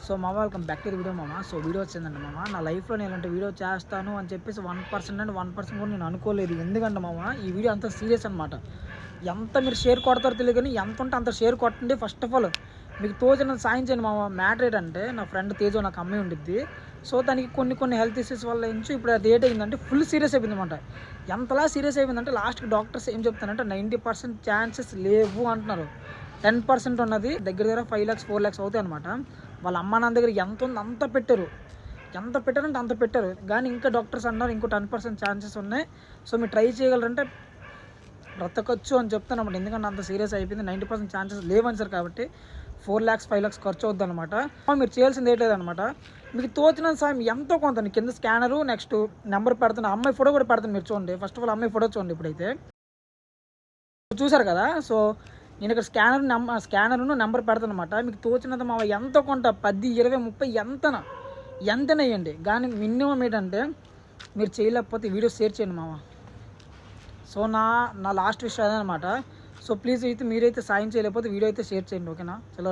So మామ welcome back to the video మామ. So video వచ్చిందండి మామ. నా లైఫ్లో నేను ఇలాంటి వీడియో చేస్తాను అని చెప్పేసి 1% అంటే 1% కూడా నేను అనుకోలేదు. ఎందుకంటే మామ ఈ వీడియో అంత సీరియస్ అనమాట. ఎంత మీరు షేర్ కొడతారో తెలియదు కానీ ఎంత ఉంటే అంత షేర్ కొట్టండి. ఫస్ట్ ఆఫ్ ఆల్ మీకు తోచిన సాయం చేయండి మామ. మ్యాటర్ ఏంటంటే నా ఫ్రెండ్ తేజో నాకు అమ్మాయి ఉండిద్ది. సో దానికి కొన్ని హెల్త్ ఇష్యూస్ వల్ల నుంచి ఇప్పుడు అది ఏంటంటే ఫుల్ సీరియస్ అయిపోయింది అనమాట. ఎంతలా సీరియస్ అయిపోయిందంటే లాస్ట్కి డాక్టర్స్ ఏం చెప్తానంటే 90% ఛాన్సెస్ లేవు అంటున్నారు. 10% ఉన్నది దగ్గర 5 lakhs 4 lakhs అవుతాయి అనమాట. వాళ్ళ అమ్మ నాన్న దగ్గర ఎంత ఉంది అంత పెట్టారు. ఎంత పెట్టారంటే అంత పెట్టారు. కానీ ఇంకా డాక్టర్స్ అన్నారు ఇంకో 10% ఛాన్సెస్ ఉన్నాయి. సో మీరు ట్రై చేయగలరంటే బ్రతకొచ్చు అని చెప్తాను అనమాట. ఎందుకంటే అంత సీరియస్ అయిపోయింది. 90% ఛాన్సెస్ లేవని సార్ కాబట్టి 4 lakhs 5 lakhs ఖర్చు అవుద్ది అనమాట. మీరు చేయాల్సింది ఏంటంటే మీకు తోచిన సాయం ఎంతో కొంత కింద స్కానరు నెక్స్ట్ నెంబర్ పెడుతున్నా. అమ్మాయి ఫోటో కూడా పెడతాను మీరు చూడండి. ఫస్ట్ ఆఫ్ ఆల్ అమ్మాయి ఫోటో చూడండి. ఇప్పుడైతే చూసారు కదా. సో నేను ఇక్కడ స్కానర్ను నెంబర్ పెడతాను అనమాట. మీకు తోచినంత మా ఎంతో కొంత 10 20 30 ఎంతనే వేయండి. కానీ మినిమం ఏంటంటే మీరు చేయలేకపోతే వీడియో షేర్ చేయండి మామ. సో నా లాస్ట్ విషయం అదనమాట. సో ప్లీజ్ అయితే మీరైతే సాయం చేయలేకపోతే వీడియో అయితే షేర్ చేయండి. ఓకేనా? చలో.